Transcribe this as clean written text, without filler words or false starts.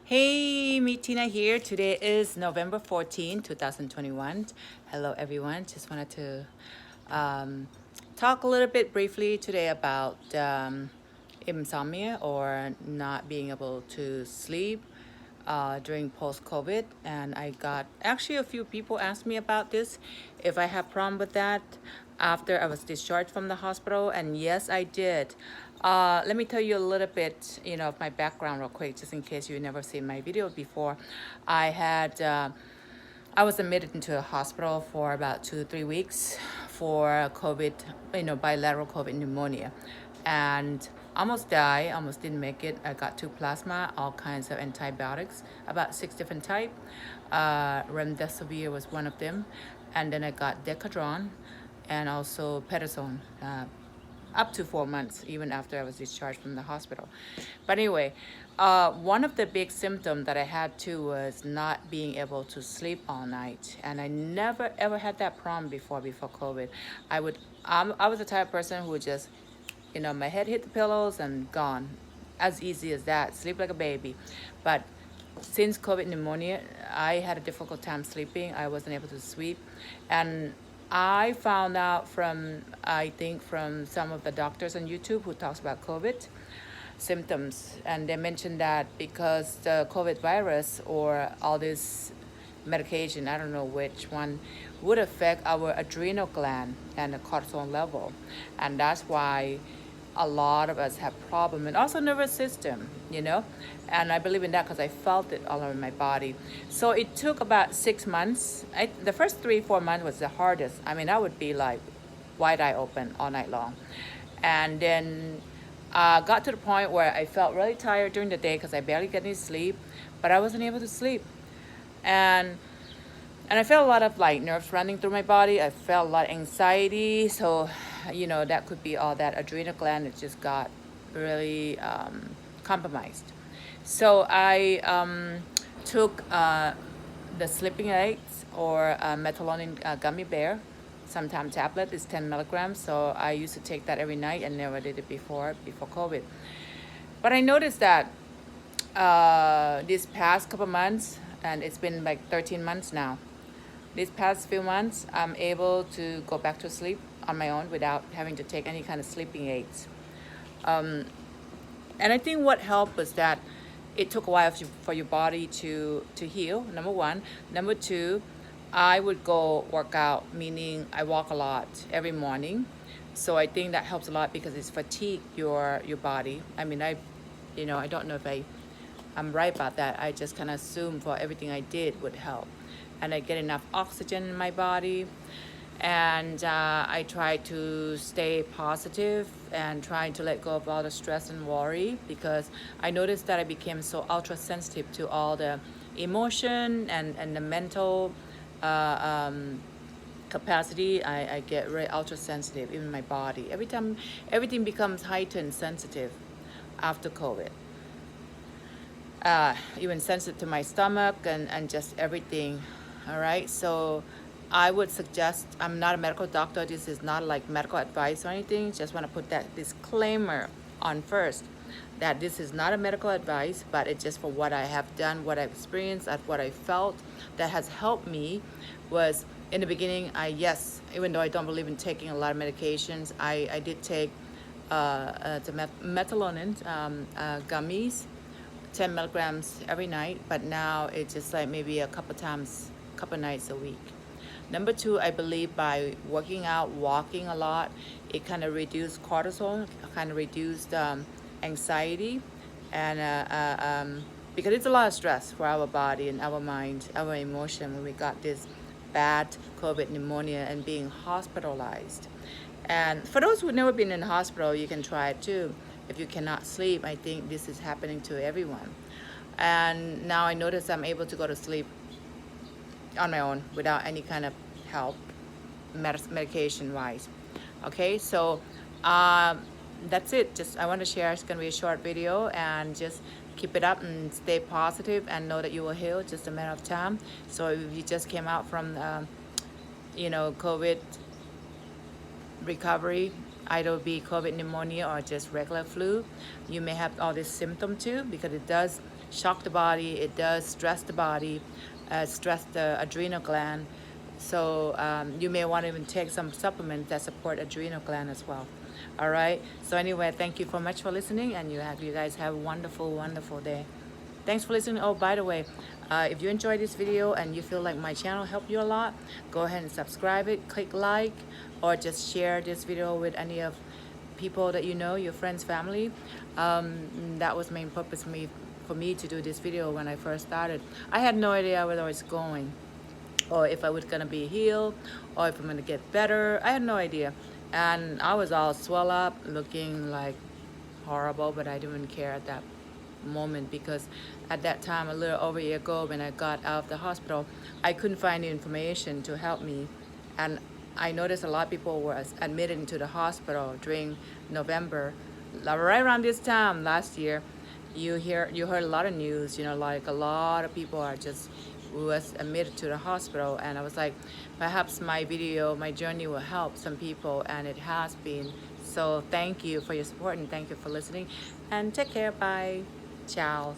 Hey, meet Tina here. Today is November 14, 2021. Hello, everyone. Just wanted to talk a little bit briefly today about insomnia or not being able to sleep during post-COVID. And I got actually a few people asked me about this, if I have problem with that after I was discharged from the hospital. And yes, I did. Let me tell you a little bit, of my background real quick, just in case you've never seen my video before. I was admitted into a hospital for about 2 to 3 weeks for COVID, bilateral COVID pneumonia, and almost died. Almost didn't make it. I got two plasma, all kinds of antibiotics, about 6 different type. Remdesivir was one of them, and then I got Decadron, and also Prednisone. Up to 4 months, even after I was discharged from the hospital. But anyway, one of the big symptoms that I had too was not being able to sleep all night, and I never ever had that problem before COVID. I was the type of person who would just, my head hit the pillows and gone, as easy as that, sleep like a baby. But since COVID pneumonia, I had a difficult time sleeping. I wasn't able to sleep, and I found out I think from some of the doctors on YouTube who talks about COVID symptoms, and they mentioned that because the COVID virus or all this medication, I don't know which one, would affect our adrenal gland and the cortisol level, and that's why a lot of us have problem, and also nervous system, and I believe in that because I felt it all over my body. So it took about 6 months. The first 3 4 months was the hardest. I mean, I would be like wide eye open all night long, and then got to the point where I felt really tired during the day because I barely get any sleep, but I wasn't able to sleep, and I felt a lot of like nerves running through my body. I felt a lot of anxiety. So, that could be all that adrenal gland that just got really compromised. So I took the sleeping aids or melatonin gummy bear. Sometimes tablet is 10 milligrams. So I used to take that every night and never did it before COVID. But I noticed that these past couple months, and it's been like 13 months now, these past few months, I'm able to go back to sleep on my own without having to take any kind of sleeping aids. And I think what helped was that it took a while for your body to heal, number one. Number two, I would go work out, meaning I walk a lot every morning. So I think that helps a lot because it's fatigue your body. I mean, I don't know if I'm right about that. I just kind of assume for everything I did would help. And I get enough oxygen in my body. And I try to stay positive and trying to let go of all the stress and worry, because I noticed that I became so ultra sensitive to all the emotion and the mental capacity. I get very ultra sensitive, even my body. Every time, everything becomes heightened sensitive after COVID. Even sensitive to my stomach and just everything. All right, so I would suggest, I'm not a medical doctor, this is not like medical advice or anything, just want to put that disclaimer on first, that this is not a medical advice, but it's just for what I have done, what I've experienced, and what I felt that has helped me. Was in the beginning, even though I don't believe in taking a lot of medications, I did take the melatonin gummies, 10 milligrams every night, but now it's just like maybe a couple nights a week. Number two, I believe by working out, walking a lot, it kind of reduced cortisol, kind of reduced anxiety, and because it's a lot of stress for our body and our mind, our emotion when we got this bad COVID pneumonia and being hospitalized. And for those who've never been in the hospital, you can try it too. If you cannot sleep, I think this is happening to everyone. And now I notice I'm able to go to sleep on my own without any kind of help, medication wise. Okay, so that's it. Just I want to share. It's going to be a short video, and just keep it up and stay positive and know that you will heal. Just a matter of time. So if you just came out from COVID recovery, either be COVID pneumonia or just regular flu. You may have all this symptom too, because it does shock the body, it does stress the body, stress the adrenal gland. So you may want to even take some supplements that support adrenal gland as well. All right. So anyway, thank you so much for listening, and you guys have a wonderful, wonderful day. Thanks for listening. Oh, by the way, if you enjoyed this video and you feel like my channel helped you a lot, go ahead and subscribe it, click like, or just share this video with any of people that you know, your friends, family. That was main purpose for me to do this video when I first started. I had no idea where I was going, or if I was gonna be healed, or if I'm gonna get better. I had no idea. And I was all swell up, looking like horrible, but I didn't care at that moment, because at that time, a little over a year ago, when I got out of the hospital, I couldn't find the information to help me. And I noticed a lot of people were admitted into the hospital during November, right around this time last year. You heard a lot of news, like a lot of people are just was admitted to the hospital, and I was like, perhaps my video, my journey will help some people, and it has been. So thank you for your support, and thank you for listening, and take care. Bye. Ciao.